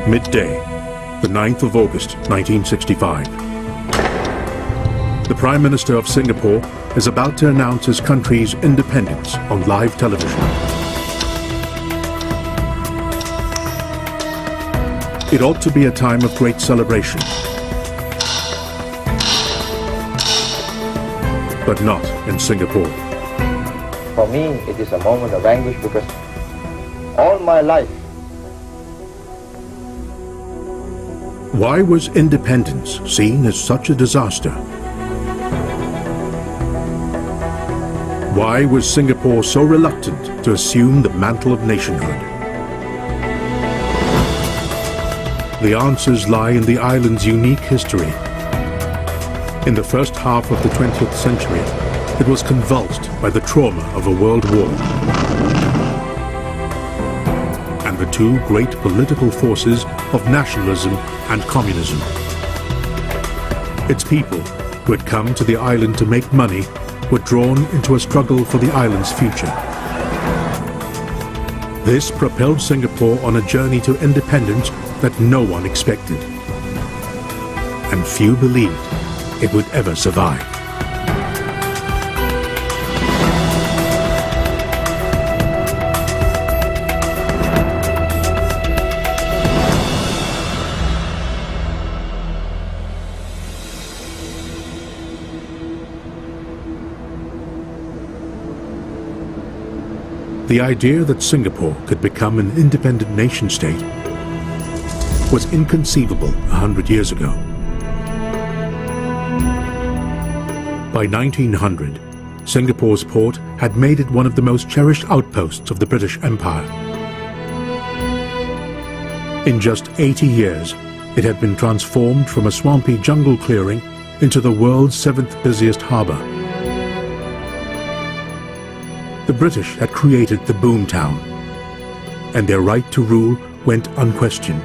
Midday, the 9th of August, 1965. The Prime Minister of Singapore is about to announce his country's independence on live television. It ought to be a time of great celebration, but not in Singapore. For me, it is a moment of anguish because all my life. Why was independence seen as such a disaster? Why was Singapore so reluctant to assume the mantle of nationhood? The answers lie in the island's unique history. In the first half of the 20th century, it was convulsed by the trauma of a world war and the two great political forces of nationalism and communism. Its people, who had come to the island to make money, were drawn into a struggle for the island's future. This propelled Singapore on a journey to independence that no one expected, and few believed it would ever survive. The idea that Singapore could become an independent nation-state was inconceivable 100 years ago. By 1900, Singapore's port had made it one of the most cherished outposts of the British Empire. In just 80 years, it had been transformed from a swampy jungle clearing into the world's 7th busiest harbour. The British had created the boom town, and their right to rule went unquestioned.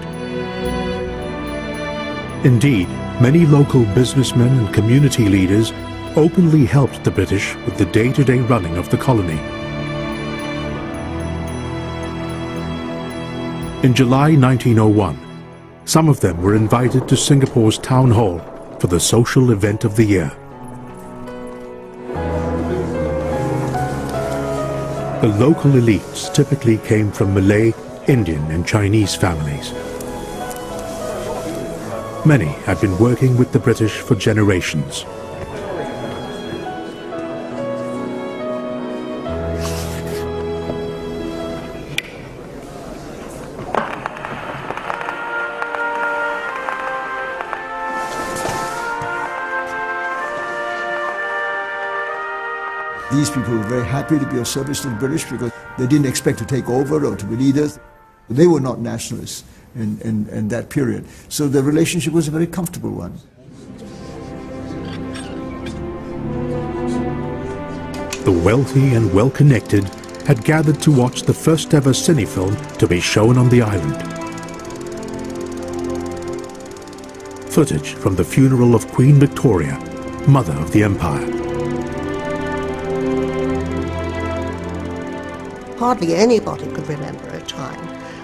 Indeed, many local businessmen and community leaders openly helped the British with the day-to-day running of the colony. In July 1901, some of them were invited to Singapore's town hall for the social event of the year. The local elites typically came from Malay, Indian and Chinese families. Many had been working with the British for generations. These people were very happy to be of service to the British because they didn't expect to take over or to be leaders. They were not nationalists in that period. So the relationship was a very comfortable one. The wealthy and well-connected had gathered to watch the first ever cine-film to be shown on the island. Footage from the funeral of Queen Victoria, mother of the empire. Hardly anybody could remember a time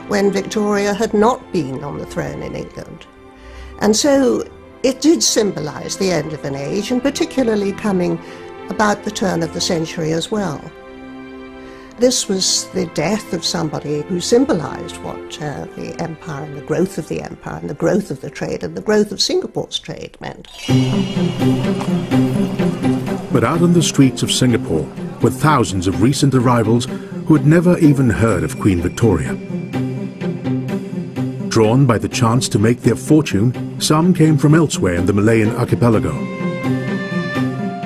when Victoria had not been on the throne in England. And so it did symbolise the end of an age, and particularly coming about the turn of the century as well. This was the death of somebody who symbolised what the empire and the growth of the empire and the growth of the trade and the growth of Singapore's trade meant. But out on the streets of Singapore were thousands of recent arrivals who had never even heard of Queen Victoria. Drawn by the chance to make their fortune, some came from elsewhere in the Malayan archipelago,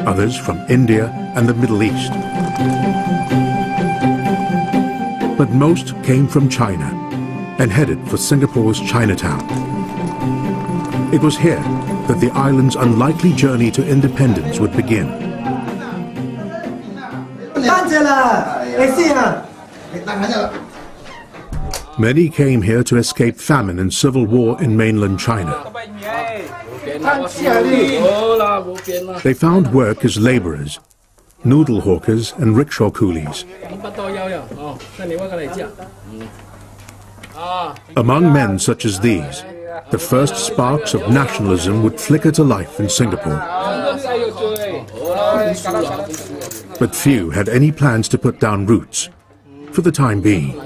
others from India and the Middle East. But most came from China and headed for Singapore's Chinatown. It was here that the island's unlikely journey to independence would begin. Many came here to escape famine and civil war in mainland China. They found work as labourers, noodle hawkers and rickshaw coolies. Among men such as these, the first sparks of nationalism would flicker to life in Singapore. But few had any plans to put down roots, for the time being.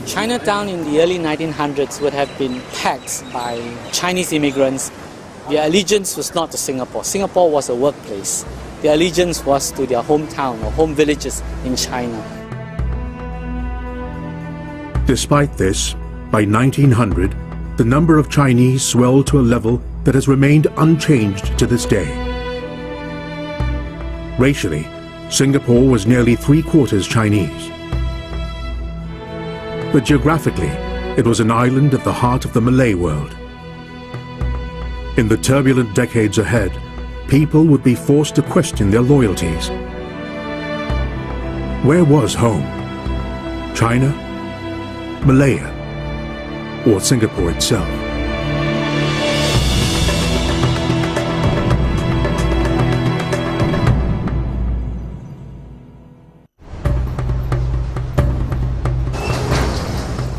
Chinatown in the early 1900s would have been packed by Chinese immigrants. Their allegiance was not to Singapore. Singapore was a workplace. Their allegiance was to their hometown or home villages in China. Despite this, by 1900, the number of Chinese swelled to a level that has remained unchanged to this day. Racially, Singapore was nearly three-quarters Chinese. But geographically, it was an island at the heart of the Malay world. In the turbulent decades ahead, people would be forced to question their loyalties. Where was home? China, Malaya, or Singapore itself?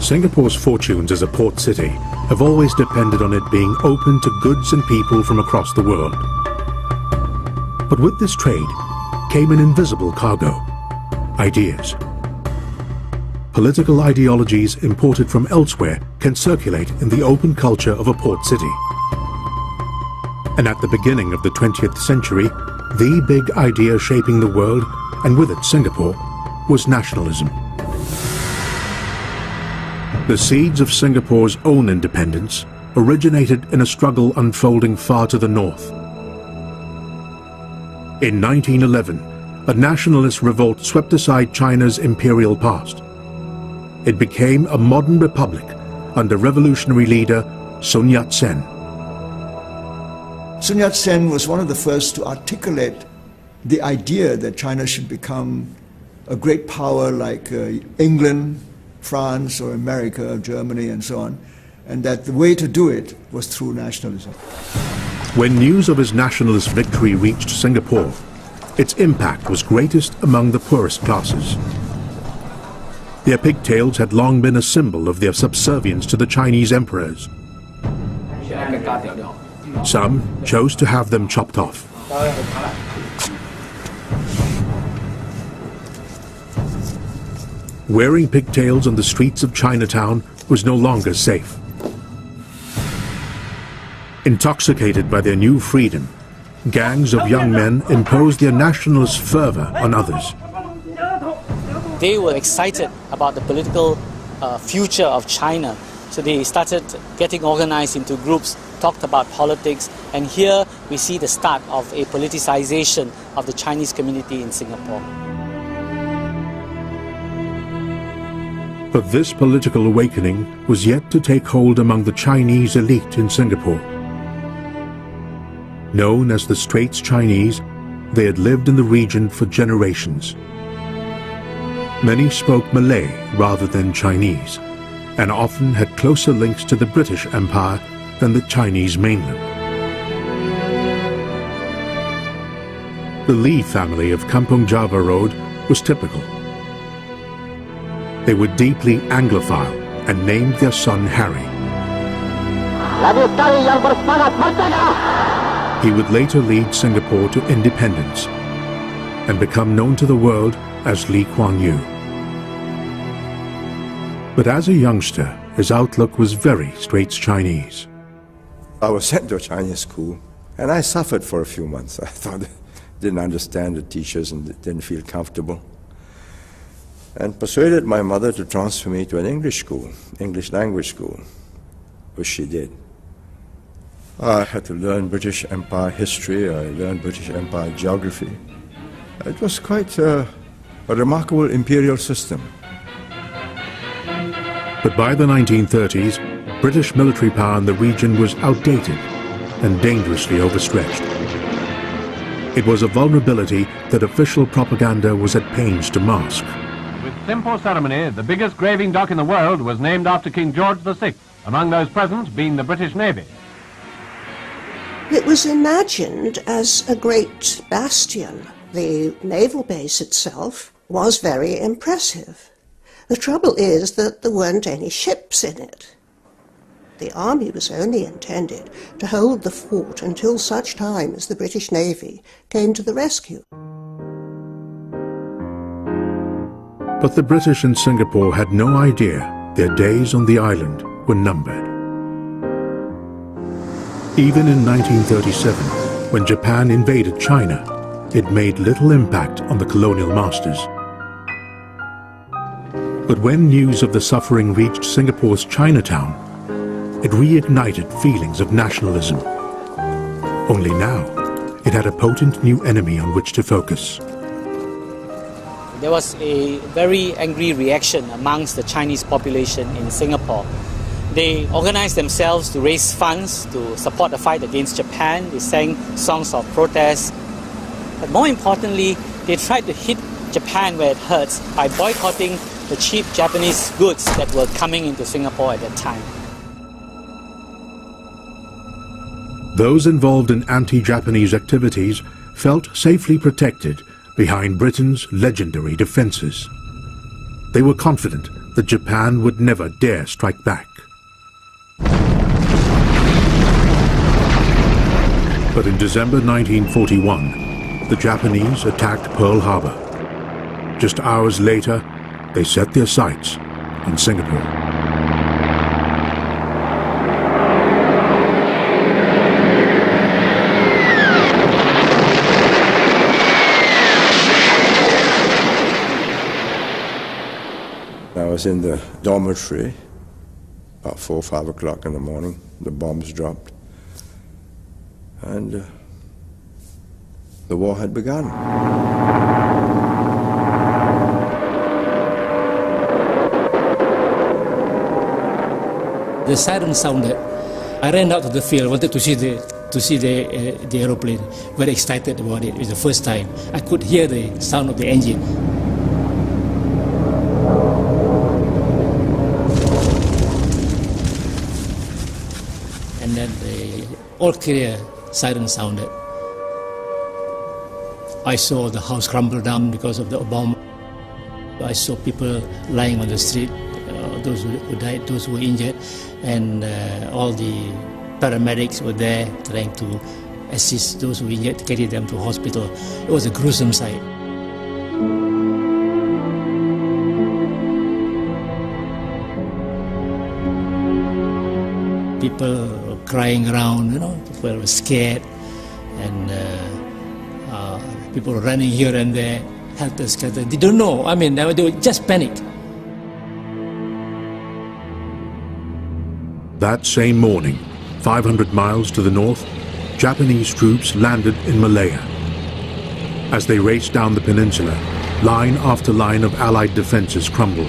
Singapore's fortunes as a port city have always depended on it being open to goods and people from across the world. But with this trade came an invisible cargo: ideas. Political ideologies imported from elsewhere can circulate in the open culture of a port city. And at the beginning of the 20th century, the big idea shaping the world, and with it Singapore, was nationalism. The seeds of Singapore's own independence originated in a struggle unfolding far to the north. In 1911, a nationalist revolt swept aside China's imperial past. It became a modern republic under revolutionary leader Sun Yat-sen. Sun Yat-sen was one of the first to articulate the idea that China should become a great power like England, France, or America, or Germany, and so on, and that the way to do it was through nationalism. When news of his nationalist victory reached Singapore, its impact was greatest among the poorest classes. Their pigtails had long been a symbol of their subservience to the Chinese emperors. Some chose to have them chopped off. Wearing pigtails on the streets of Chinatown was no longer safe. Intoxicated by their new freedom, gangs of young men imposed their nationalist fervor on others. They were excited about the political future of China, so they started getting organized into groups, talked about politics, and here we see the start of a politicization of the Chinese community in Singapore. But this political awakening was yet to take hold among the Chinese elite in Singapore. Known as the Straits Chinese, they had lived in the region for generations. Many spoke Malay rather than Chinese, and often had closer links to the British Empire than the Chinese mainland. The Lee family of Kampung Java Road was typical. They were deeply Anglophile and named their son Harry. He would later lead Singapore to independence and become known to the world as Lee Kuan Yew. But as a youngster, his outlook was very Straits Chinese. I was sent to a Chinese school, and I suffered for a few months. I thought I didn't understand the teachers and didn't feel comfortable. And persuaded my mother to transfer me to an English school, English language school, which she did. I had to learn British Empire history, I learned British Empire geography. It was quite a remarkable imperial system. But by the 1930s, British military power in the region was outdated and dangerously overstretched. It was a vulnerability that official propaganda was at pains to mask. With simple ceremony, the biggest graving dock in the world was named after King George VI, among those present being the British Navy. It was imagined as a great bastion. The naval base itself was very impressive. The trouble is that there weren't any ships in it. The army was only intended to hold the fort until such time as the British Navy came to the rescue. But the British in Singapore had no idea their days on the island were numbered. Even in 1937, when Japan invaded China, it made little impact on the colonial masters. But when news of the suffering reached Singapore's Chinatown, it reignited feelings of nationalism. Only now, it had a potent new enemy on which to focus. There was a very angry reaction amongst the Chinese population in Singapore. They organized themselves to raise funds to support the fight against Japan. They sang songs of protest. But more importantly, they tried to hit Japan where it hurts by boycotting the cheap Japanese goods that were coming into Singapore at that time. Those involved in anti-Japanese activities felt safely protected behind Britain's legendary defences. They were confident that Japan would never dare strike back. But in December 1941, the Japanese attacked Pearl Harbor. Just hours later, they set their sights on Singapore. I was in the dormitory about 4 or 5 o'clock in the morning. The bombs dropped. And the war had begun. The siren sounded. I ran out to the field, wanted to see the aeroplane. Very excited about it. It was the first time. I could hear the sound of the engine. And then the all-clear siren sounded. I saw the house crumble down because of the bomb. I saw people lying on the street, those who died, those who were injured, and all the paramedics were there trying to assist those who were injured, to carry them to hospital. It was a gruesome sight. People were crying around, people were scared, and people were running here and there, helter-skelter. They don't know, they were just panicked. That same morning, 500 miles to the north, Japanese troops landed in Malaya. As they raced down the peninsula, line after line of Allied defences crumbled.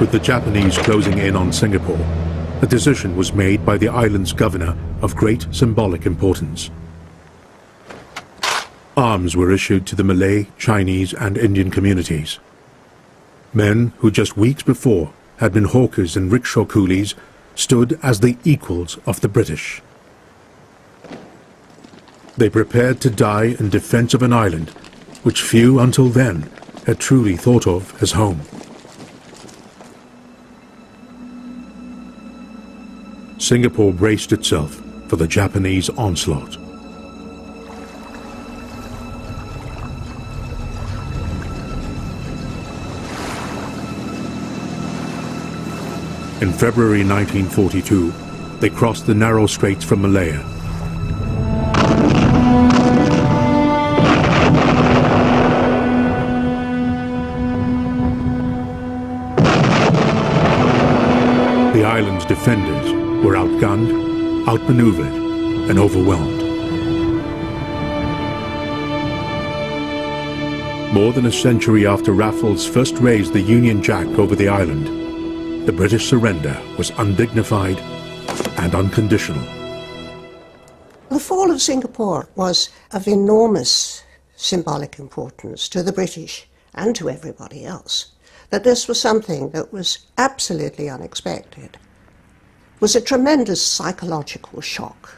With the Japanese closing in on Singapore, a decision was made by the island's governor of great symbolic importance. Arms were issued to the Malay, Chinese and Indian communities. Men who just weeks before had been hawkers and rickshaw coolies stood as the equals of the British. They prepared to die in defence of an island which few until then had truly thought of as home. Singapore braced itself for the Japanese onslaught. In February 1942, they crossed the narrow straits from Malaya. The island's defenders were outgunned, outmaneuvered, and overwhelmed. More than a century after Raffles first raised the Union Jack over the island, the British surrender was undignified and unconditional. The fall of Singapore was of enormous symbolic importance to the British and to everybody else. That this was something that was absolutely unexpected was a tremendous psychological shock.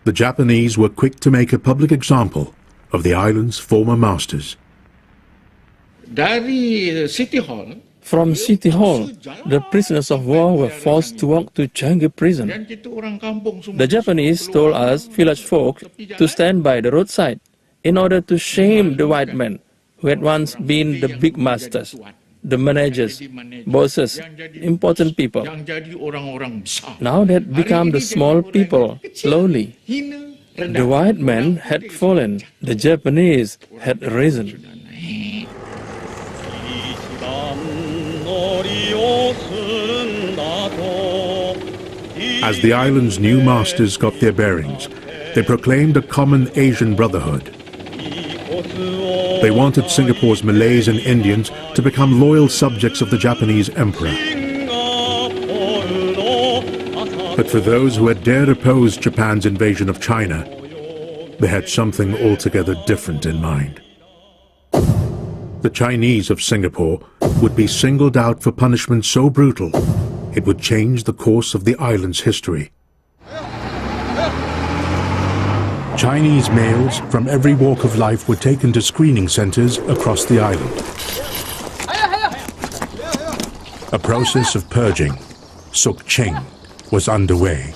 The Japanese were quick to make a public example of the island's former masters. From City Hall, the prisoners of war were forced to walk to Changi prison. The Japanese told us village folk to stand by the roadside in order to shame the white men who had once been the big masters, the managers, bosses, important people. Now they had become the small people, slowly. The white men had fallen, the Japanese had risen. As the island's new masters got their bearings, they proclaimed a common Asian brotherhood. They wanted Singapore's Malays and Indians to become loyal subjects of the Japanese emperor. But for those who had dared oppose Japan's invasion of China, they had something altogether different in mind. The Chinese of Singapore would be singled out for punishment so brutal, it would change the course of the island's history. Chinese males from every walk of life were taken to screening centers across the island. A process of purging, suk ching, was underway.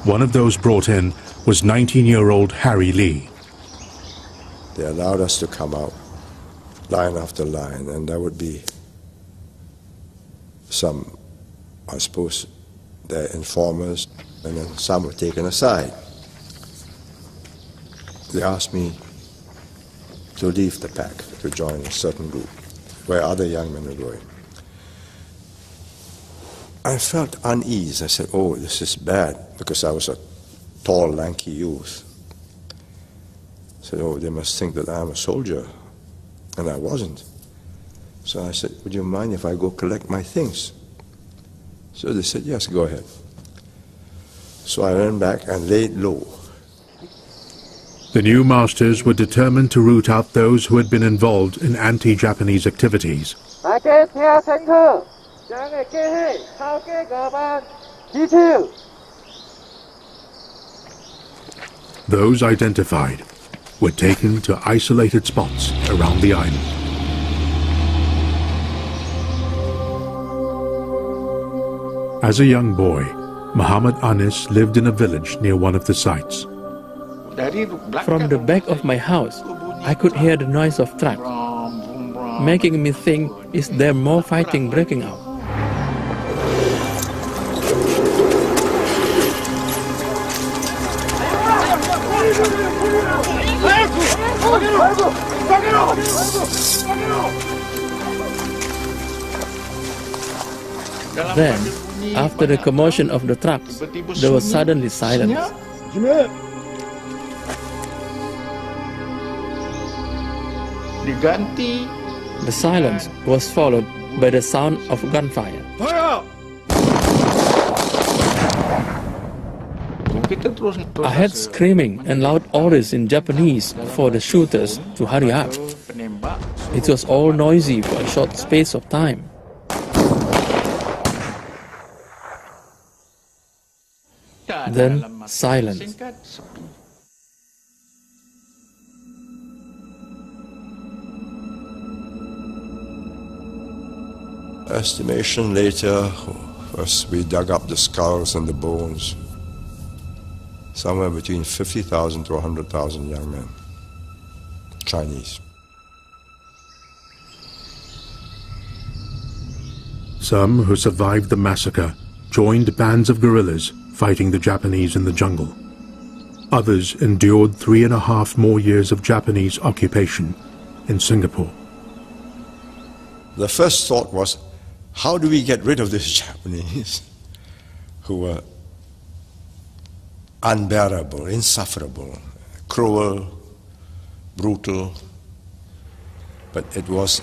One of those brought in was 19-year-old Harry Lee. They allowed us to come out, line after line, and there would be some, I suppose, their informers, and then some were taken aside. They asked me to leave the pack, to join a certain group, where other young men were going. I felt unease. I said, oh, this is bad, because I was a tall, lanky youth. I said, oh, they must think that I'm a soldier, and I wasn't. So I said, would you mind if I go collect my things? So they said, yes, go ahead. So I ran back and laid low. The new masters were determined to root out those who had been involved in anti-Japanese activities. Those identified were taken to isolated spots around the island. As a young boy, Muhammad Anis lived in a village near one of the sites. From the back of my house, I could hear the noise of trucks, making me think, is there more fighting breaking out? Then, after the commotion of the trucks, there was suddenly silence. The silence was followed by the sound of gunfire. I heard screaming and loud orders in Japanese for the shooters to hurry up. It was all noisy for a short space of time. Then silence. Estimation later, first we dug up the skulls and the bones. Somewhere between 50,000 to 100,000 young men, Chinese. Some who survived the massacre joined bands of guerrillas fighting the Japanese in the jungle. Others endured 3.5 more years of Japanese occupation in Singapore. The first thought was, how do we get rid of these Japanese who were unbearable, insufferable, cruel, brutal? But it was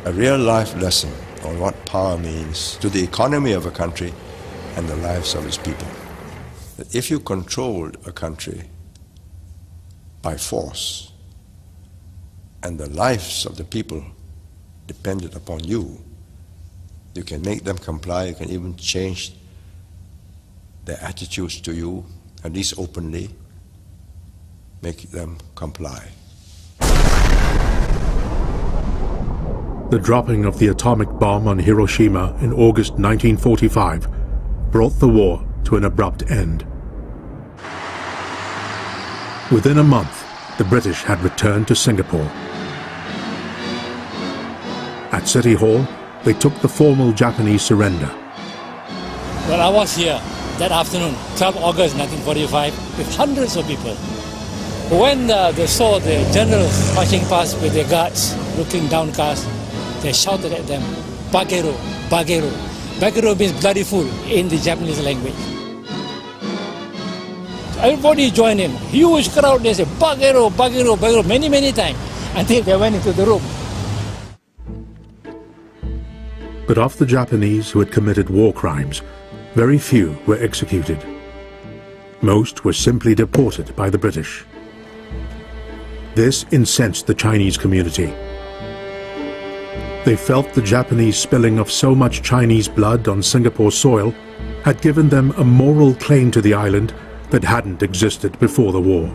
a real-life lesson on what power means to the economy of a country and the lives of its people. That if you controlled a country by force and the lives of the people depended upon you, you can make them comply, you can even change their attitudes to you, at least openly. make them comply. The dropping of the atomic bomb on Hiroshima in August 1945 brought the war to an abrupt end. Within a month, the British had returned to Singapore. At City Hall, they took the formal Japanese surrender. Well, I was here that afternoon, 12 August 1945, with hundreds of people. When they saw the generals marching past with their guards, looking downcast, they shouted at them, "Bagero, Bagero." Bagero means bloody fool in the Japanese language. Everybody joined in. Huge crowd, they said, "Bagero, Bagero, Bagero," many, many times, until they went into the room. But of the Japanese who had committed war crimes, very few were executed. Most were simply deported by the British. This incensed the Chinese community. They felt the Japanese spilling of so much Chinese blood on Singapore soil had given them a moral claim to the island that hadn't existed before the war.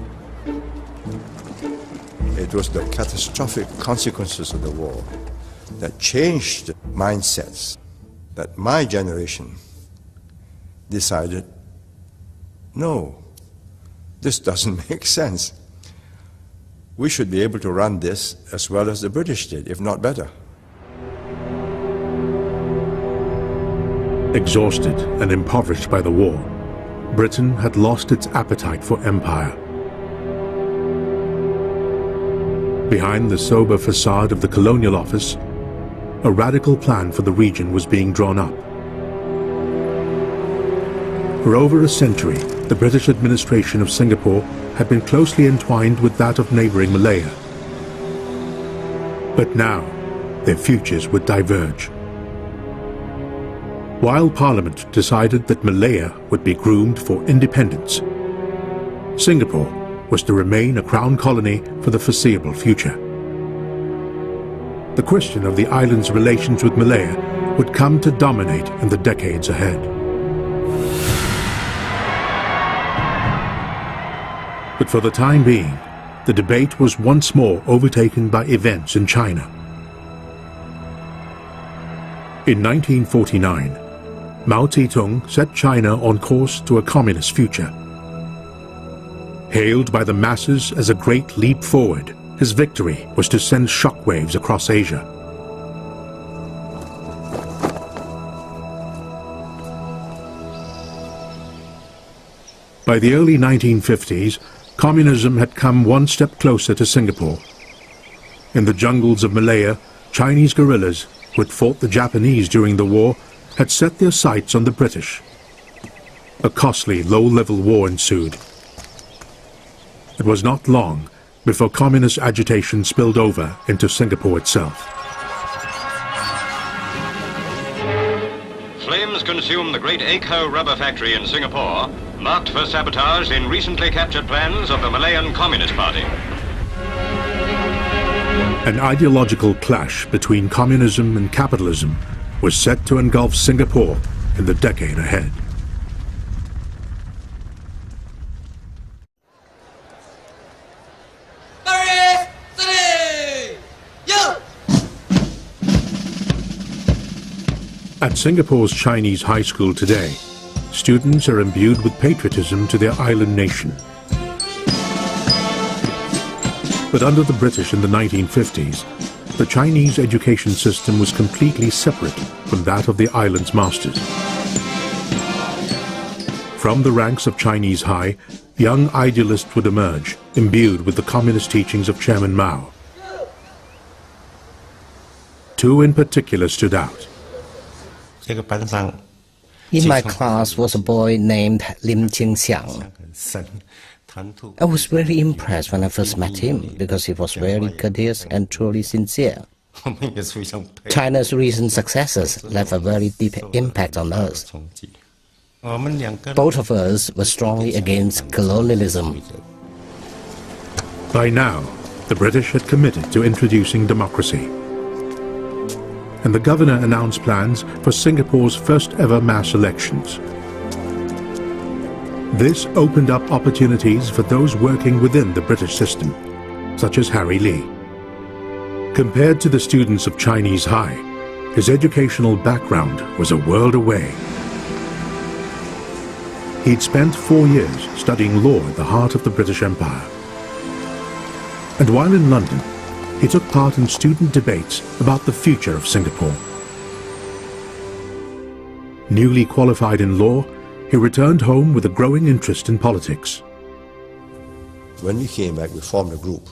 It was the catastrophic consequences of the war that changed mindsets, that my generation decided, no, this doesn't make sense. We should be able to run this as well as the British did, if not better. Exhausted and impoverished by the war, Britain had lost its appetite for empire. Behind the sober facade of the Colonial Office, a radical plan for the region was being drawn up. For over a century, the British administration of Singapore had been closely entwined with that of neighbouring Malaya. But now, their futures would diverge. While Parliament decided that Malaya would be groomed for independence, Singapore was to remain a crown colony for the foreseeable future. The question of the island's relations with Malaya would come to dominate in the decades ahead. But for the time being, the debate was once more overtaken by events in China. In 1949, Mao Zedong set China on course to a communist future. Hailed by the masses as a great leap forward, his victory was to send shockwaves across Asia. By the early 1950s, communism had come one step closer to Singapore. In the jungles of Malaya, Chinese guerrillas, who had fought the Japanese during the war, had set their sights on the British. A costly, low-level war ensued. It was not long before communist agitation spilled over into Singapore itself. Flames consumed the great Eco rubber factory in Singapore, marked for sabotage in recently captured plans of the Malayan Communist Party. An ideological clash between communism and capitalism was set to engulf Singapore in the decade ahead. At Singapore's Chinese high school today, students are imbued with patriotism to their island nation. But under the British in the 1950s, the Chinese education system was completely separate from that of the island's masters. From the ranks of Chinese High, young idealists would emerge, imbued with the communist teachings of Chairman Mao. Two in particular stood out. In my class was a boy named LİCH. I was very impressed when I first met him because he was very courteous and truly sincere. China's recent successes left a very deep impact on us. Both of us were strongly against colonialism. By now, the British had committed to introducing democracy. And the governor announced plans for Singapore's first ever mass elections. This opened up opportunities for those working within the British system, such as Harry Lee. Compared to the students of Chinese High, his educational background was a world away. He'd spent 4 years studying law at the heart of the British Empire. And while in London, he took part in student debates about the future of Singapore. Newly qualified in law, he returned home with a growing interest in politics. When we came back, we formed a group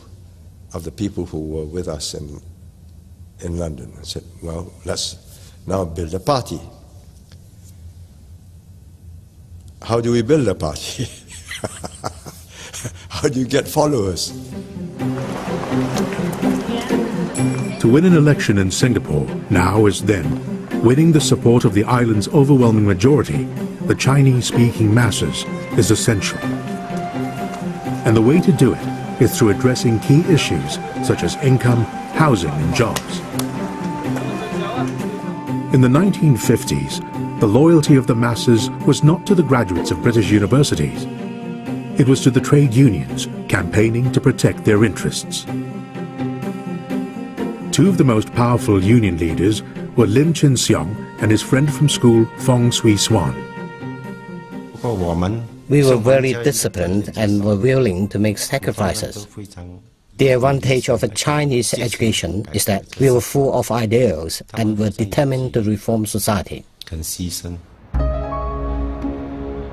of the people who were with us in London and said, well, let's now build a party. How do we build a party? How do you get followers? To win an election in Singapore, now as then, winning the support of the island's overwhelming majority, the Chinese-speaking masses, is essential. And the way to do it is through addressing key issues such as income, housing and jobs. In the 1950s, the loyalty of the masses was not to the graduates of British universities. It was to the trade unions campaigning to protect their interests. Two of the most powerful union leaders were Lim Chin Siong and his friend from school, Fong Swee Swan. We were very disciplined and were willing to make sacrifices. The advantage of a Chinese education is that we were full of ideals and were determined to reform society.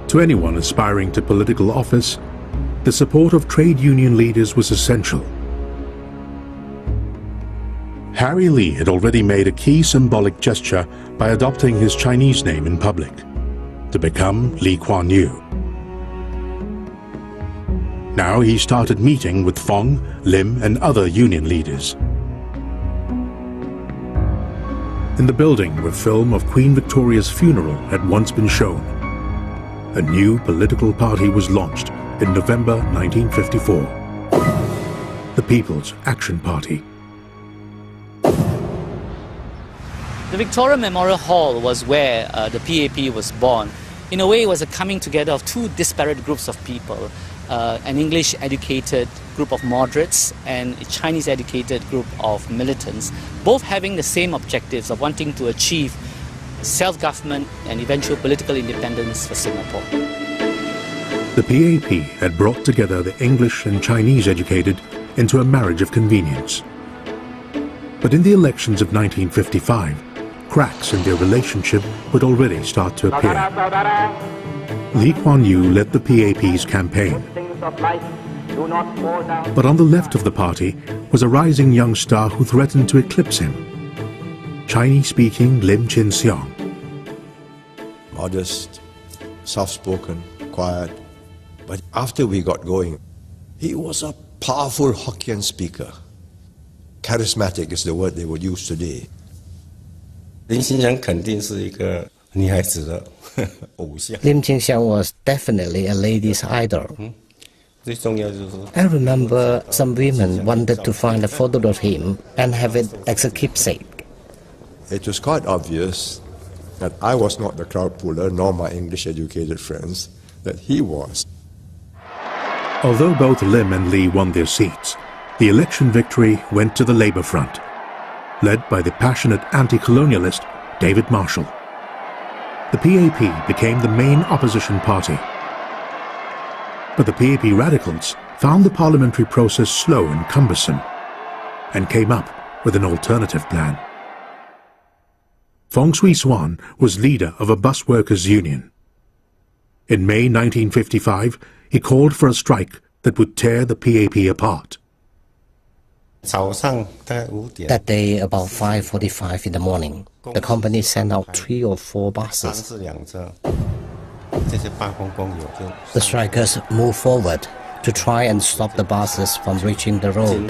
To anyone aspiring to political office, the support of trade union leaders was essential. Harry Lee had already made a key symbolic gesture by adopting his Chinese name in public, to become Lee Kuan Yew. Now he started meeting with Fong, Lim and other union leaders. In the building where film of Queen Victoria's funeral had once been shown, a new political party was launched in November 1954, the People's Action Party. The Victoria Memorial Hall was where the PAP was born. In a way, it was a coming together of two disparate groups of people, an English-educated group of moderates and a Chinese-educated group of militants, both having the same objectives of wanting to achieve self-government and eventual political independence for Singapore. The PAP had brought together the English and Chinese-educated into a marriage of convenience. But in the elections of 1955, cracks in their relationship would already start to appear. Lee Kuan Yew led the PAP's campaign. But on the left of the party was a rising young star who threatened to eclipse him, Chinese-speaking Lim Chin Siong. Modest, soft-spoken, quiet. But after we got going, he was a powerful Hokkien speaker. Charismatic is the word they would use today. Lim Chin Siong was definitely a lady's idol. I remember some women wanted to find a photo of him and have it as a keepsake. It was quite obvious that I was not the crowd puller, nor my English-educated friends, that he was. Although both Lim and Lee won their seats, the election victory went to the Labour Front, led by the passionate anti-colonialist David Marshall. The PAP became the main opposition party. But the PAP radicals found the parliamentary process slow and cumbersome and came up with an alternative plan. Fong Swee Swan was leader of a bus workers' union. In May 1955, he called for a strike that would tear the PAP apart. That day, about 5:45 in the morning, the company sent out 3 or 4 buses. The strikers moved forward to try and stop the buses from reaching the road.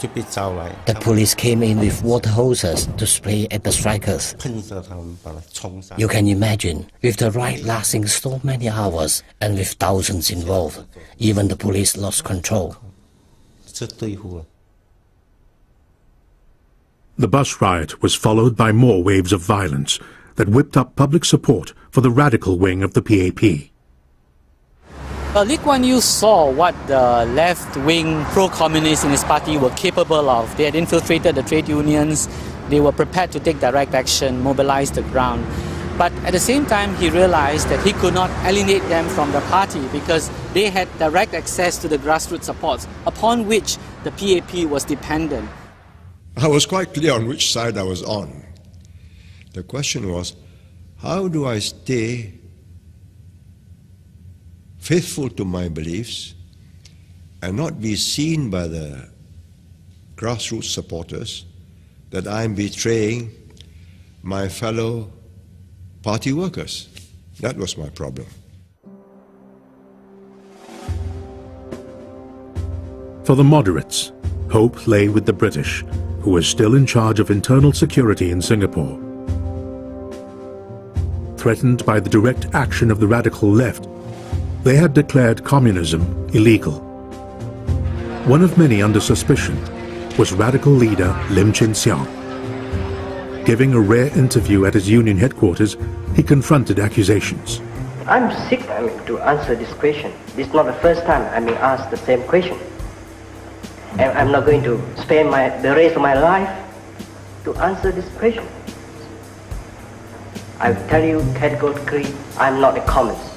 The police came in with water hoses to spray at the strikers. You can imagine, with the ride lasting so many hours and with thousands involved, even the police lost control. The bus riot was followed by more waves of violence that whipped up public support for the radical wing of the PAP. Lee Kuan Yew saw what the left-wing pro-communists in his party were capable of. They had infiltrated the trade unions, they were prepared to take direct action, mobilize the ground. But at the same time, he realized that he could not alienate them from the party because they had direct access to the grassroots supports upon which the PAP was dependent. I was quite clear on which side I was on. The question was, how do I stay faithful to my beliefs and not be seen by the grassroots supporters that I am betraying my fellow party workers? That was my problem. For the moderates, hope lay with the British, who were still in charge of internal security in Singapore. Threatened by the direct action of the radical left, they had declared communism illegal. One of many under suspicion was radical leader LİCH SLO. Giving a rare interview at his union headquarters, he confronted accusations. I'm sick to answer this question. This is not the first time I'm being asked the same question. And I'm not going to spend the rest of my life to answer this question. I tell you categorically, I'm not a communist.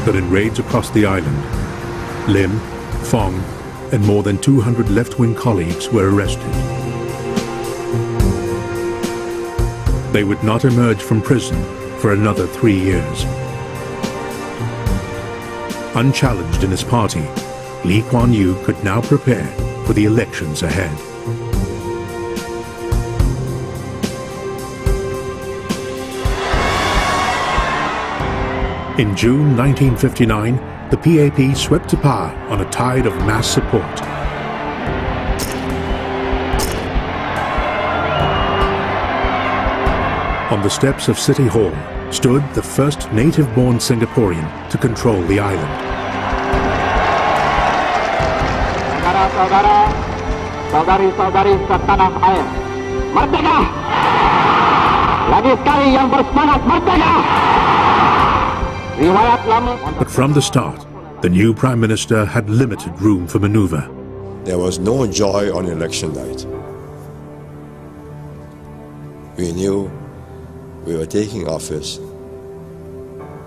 But in raids across the island, Lim, Fong, and more than 200 left-wing colleagues were arrested. They would not emerge from prison for another 3 years. Unchallenged in his party, Lee Kuan Yew could now prepare for the elections ahead. In June 1959, the PAP swept to power on a tide of mass support. On the steps of City Hall stood the first native-born Singaporean to control the island. Saudara-saudara, saudari-saudari setanah air, merdeka! Lagi sekali yang bersemangat merdeka! But from the start, the new Prime Minister had limited room for maneuver. There was no joy on election night. We knew we were taking office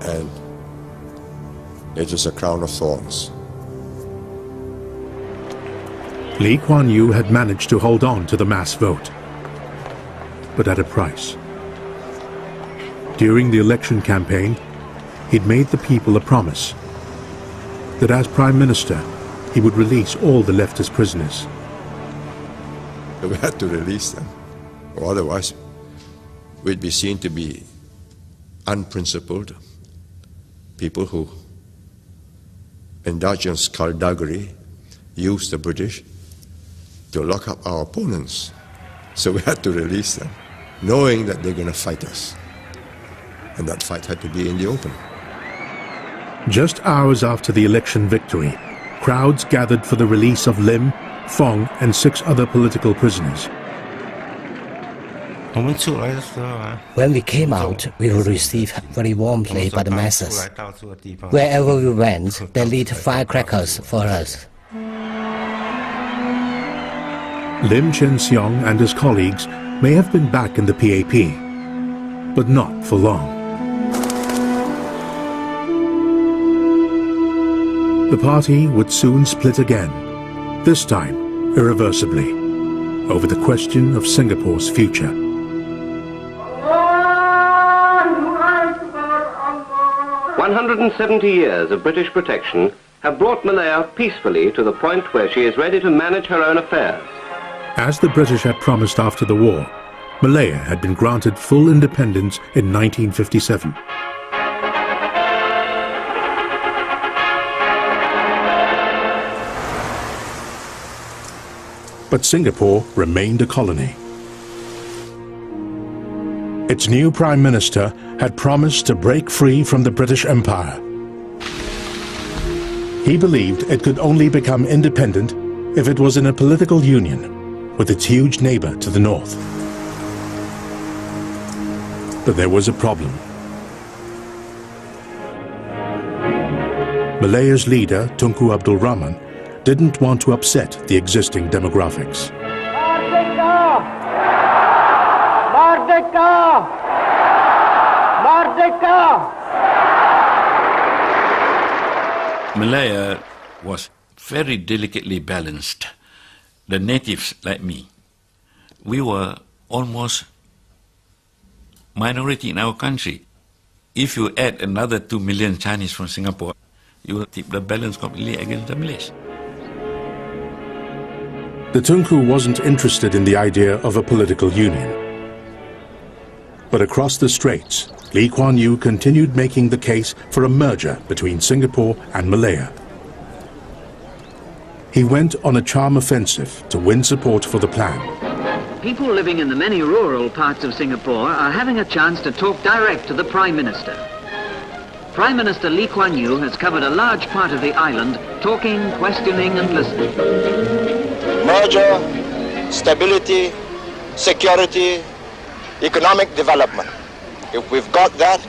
and it was a crown of thorns. Lee Kuan Yew had managed to hold on to the mass vote, but at a price. During the election campaign, he'd made the people a promise that as Prime Minister, he would release all the leftist prisoners. We had to release them, or otherwise we'd be seen to be unprincipled people who indulge in skullduggery, use the British to lock up our opponents. So we had to release them, knowing that they're going to fight us. And that fight had to be in the open. Just hours after the election victory, crowds gathered for the release of Lim, Fong, and 6 other political prisoners. When we came out, we were received very warmly by the masses. Wherever we went, they lit firecrackers for us. Lim Chin Siong and his colleagues may have been back in the PAP, but not for long. The party would soon split again, this time irreversibly, over the question of Singapore's future. 170 years of British protection have brought Malaya peacefully to the point where she is ready to manage her own affairs. As the British had promised after the war, Malaya had been granted full independence in 1957. But Singapore remained a colony. Its new Prime Minister had promised to break free from the British Empire. He believed it could only become independent if it was in a political union with its huge neighbor to the north. But there was a problem. Malaya's leader, Tunku Abdul Rahman, didn't want to upset the existing demographics. Merdeka! Merdeka! Merdeka! Malaya was very delicately balanced. The natives, like me, we were almost minority in our country. If you add another 2 million Chinese from Singapore, you will tip the balance completely against the Malays. The Tunku wasn't interested in the idea of a political union. But across the straits, Lee Kuan Yew continued making the case for a merger between Singapore and Malaya. He went on a charm offensive to win support for the plan. People living in the many rural parts of Singapore are having a chance to talk direct to the Prime Minister. Prime Minister Lee Kuan Yew has covered a large part of the island, talking, questioning and listening. Merger, stability, security, economic development. If we've got that,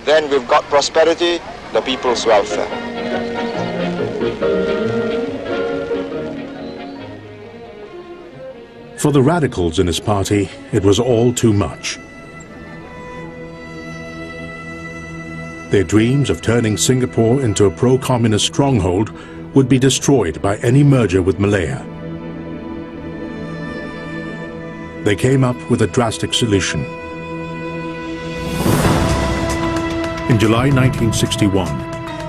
then we've got prosperity, the people's welfare. For the radicals in his party, it was all too much. Their dreams of turning Singapore into a pro-communist stronghold would be destroyed by any merger with Malaya. They came up with a drastic solution. In July 1961,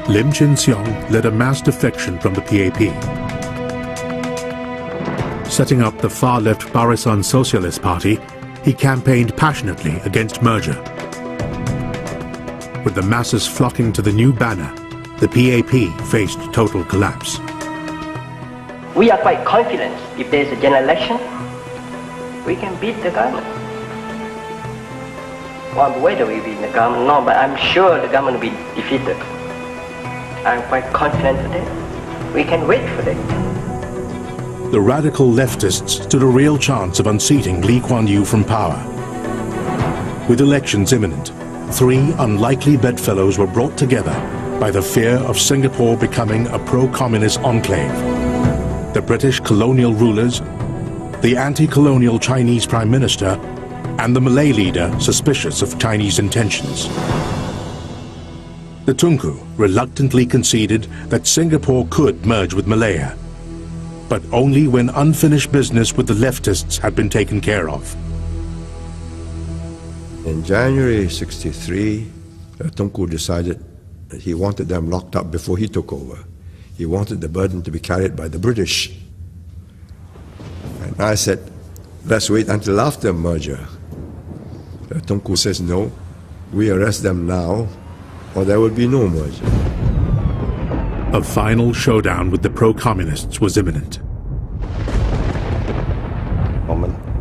Lim Chin Siong led a mass defection from the PAP. Setting up the far-left Barisan Socialist Party, he campaigned passionately against merger. With the masses flocking to the new banner, the PAP faced total collapse. We are quite confident if there is a general election, we can beat the government. Well, whether we beat the government, no, but I'm sure the government will be defeated. I'm quite confident for that. We can wait for that. The radical leftists stood a real chance of unseating Lee Kuan Yew from power. With elections imminent, 3 unlikely bedfellows were brought together by the fear of Singapore becoming a pro-communist enclave. The British colonial rulers, the anti-colonial Chinese Prime Minister, and the Malay leader suspicious of Chinese intentions. The Tunku reluctantly conceded that Singapore could merge with Malaya, but only when unfinished business with the leftists had been taken care of. In January '63, Tunku decided that he wanted them locked up before he took over. He wanted the burden to be carried by the British. And I said, let's wait until after merger. Tunku says, no, we arrest them now, or there will be no merger. A final showdown with the pro-communists was imminent.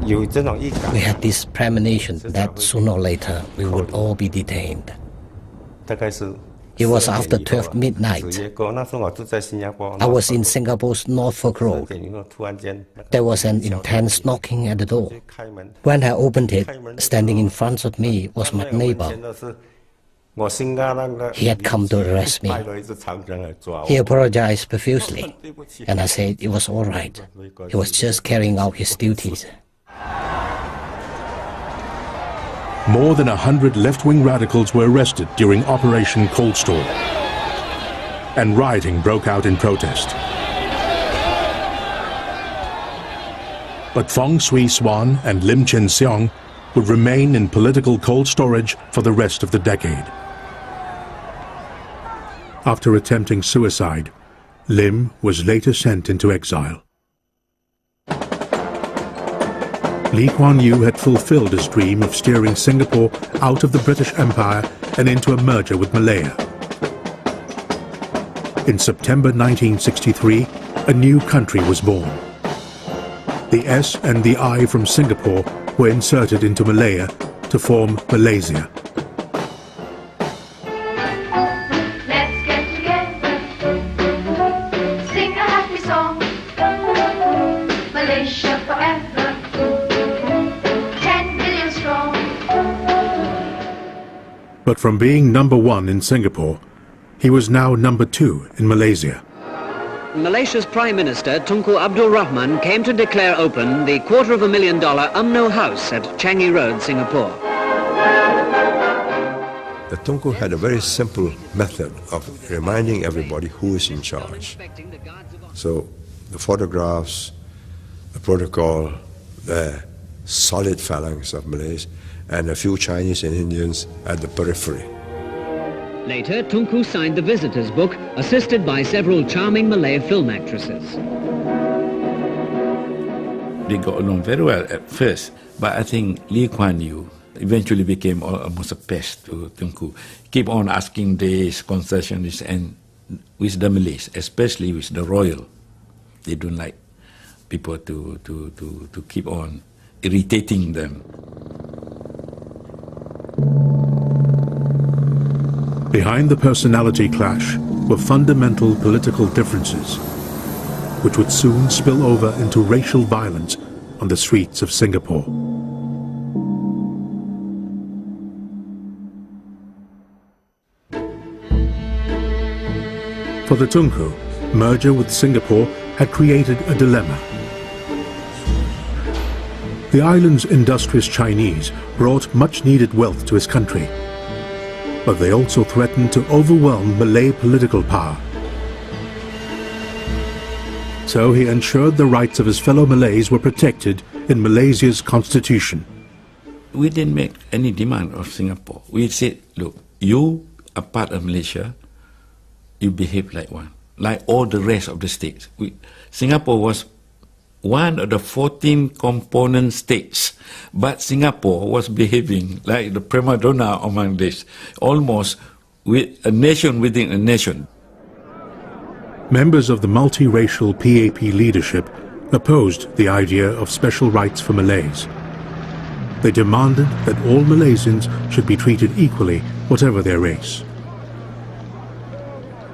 We had this premonition that sooner or later we would all be detained. It was after 12 midnight. I was in Singapore's Norfolk Road. There was an intense knocking at the door. When I opened it, standing in front of me was my neighbor. He had come to arrest me. He apologized profusely, and I said it was all right. He was just carrying out his duties. More than 100 left-wing radicals were arrested during Operation Cold Storm, and rioting broke out in protest. But Fong Swee Swan and Lim Chin Siong would remain in political cold storage for the rest of the decade. After attempting suicide, Lim was later sent into exile. Lee Kuan Yew had fulfilled his dream of steering Singapore out of the British Empire and into a merger with Malaya. In September 1963, a new country was born. The S and the I from Singapore were inserted into Malaya to form Malaysia. But from being number 1 in Singapore, He was now number 2 in Malaysia. Malaysia's Prime Minister, Tunku Abdul Rahman, came to declare open the $250,000 UMNO house at Changi Road, Singapore. The Tunku had a very simple method of reminding everybody who is in charge. So the photographs, the protocol, the solid phalanx of Malays, and a few Chinese and Indians at the periphery. Later, Tunku signed the visitors' book, assisted by several charming Malay film actresses. They got along very well at first, but I think Lee Kuan Yew eventually became almost a pest to Tunku. Keep on asking these concessions, and with the Malays, especially with the royal, they don't like people to keep on irritating them. Behind the personality clash were fundamental political differences, which would soon spill over into racial violence on the streets of Singapore. For the Tunku, merger with Singapore had created a dilemma. The island's industrious Chinese brought much-needed wealth to his country, but they also threatened to overwhelm Malay political power. So he ensured the rights of his fellow Malays were protected in Malaysia's constitution. We didn't make any demand of Singapore. We said, look, you are part of Malaysia, you behave like one, like all the rest of the states. Singapore was one of the 14 component states, but Singapore was behaving like the prima donna among this, almost with a nation within a nation. Members of the multiracial PAP leadership opposed the idea of special rights for Malays. They demanded that all Malaysians should be treated equally, whatever their race.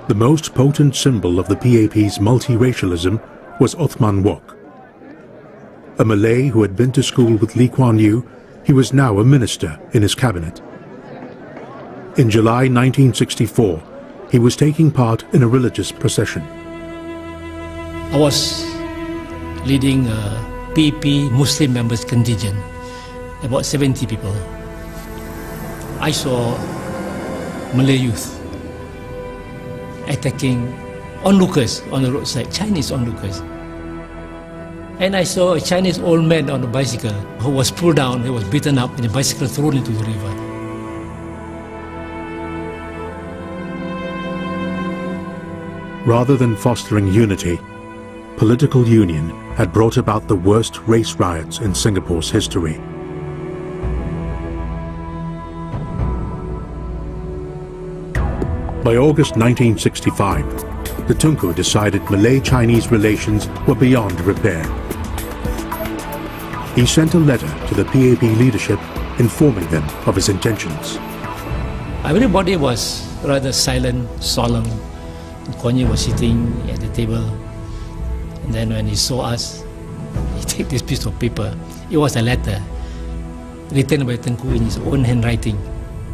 The most potent symbol of the PAP's multiracialism was Othman Wok. A Malay who had been to school with Lee Kuan Yew, he was now a minister in his cabinet. In July 1964, he was taking part in a religious procession. I was leading a PAP Muslim members contingent, about 70 people. I saw Malay youth attacking onlookers on the roadside, Chinese onlookers. And I saw a Chinese old man on a bicycle who was pulled down, he was beaten up, and the bicycle thrown into the river. Rather than fostering unity, political union had brought about the worst race riots in Singapore's history. By August 1965, the Tunku decided Malay-Chinese relations were beyond repair. He sent a letter to the PAP leadership informing them of his intentions. Everybody was rather silent, solemn. Kuan Yew was sitting at the table, and then when he saw us, he took this piece of paper. It was a letter written by Tunku in his own handwriting.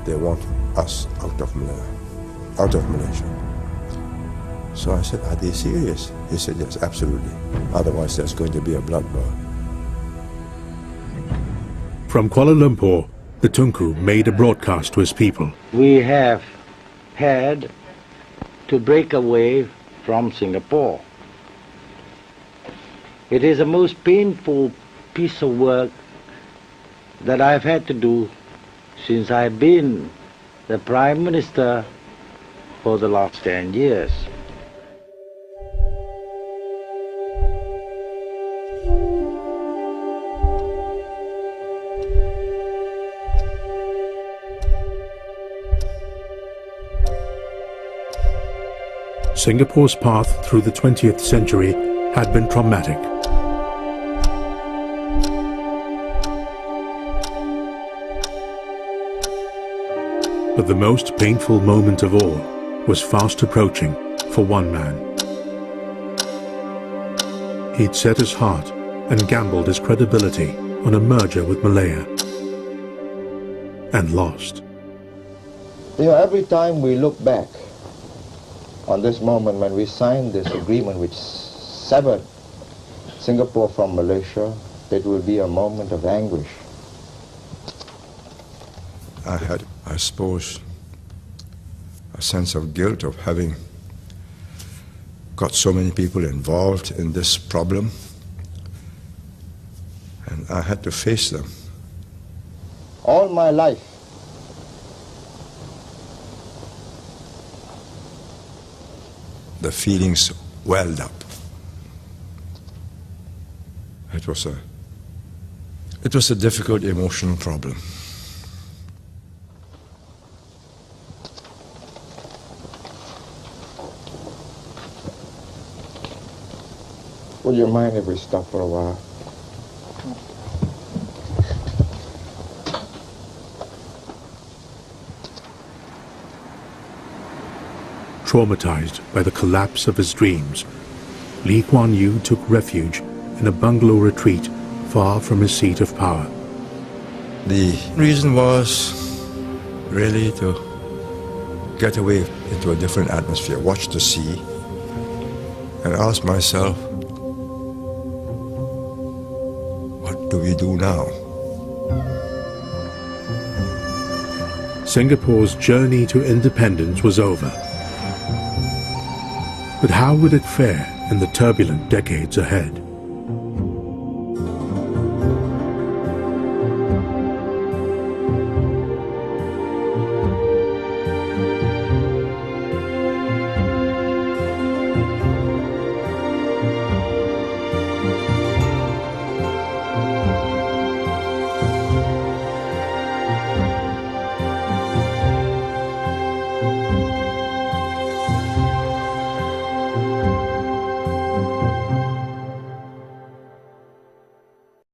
They want us out of Malaysia. So I said, are they serious? He said, yes, absolutely. Otherwise there's going to be a bloodbath. From Kuala Lumpur, the Tunku made a broadcast to his people. We have had to break away from Singapore. It is the most painful piece of work that I've had to do since I've been the Prime Minister for the last 10 years. Singapore's path through the 20th century had been traumatic. But the most painful moment of all was fast approaching for one man. He'd set his heart and gambled his credibility on a merger with Malaya, and lost. You know, every time we look back on this moment when we signed this agreement which severed Singapore from Malaysia, it will be a moment of anguish. I had, I suppose, a sense of guilt of having got so many people involved in this problem, and I had to face them. All my life, the feelings welled up. It was a difficult emotional problem. Would you mind if we stop for a while? Traumatized by the collapse of his dreams, Lee Kuan Yew took refuge in a bungalow retreat far from his seat of power. The reason was really to get away into a different atmosphere, watch the sea, and ask myself, what do we do now? Singapore's journey to independence was over. But how would it fare in the turbulent decades ahead?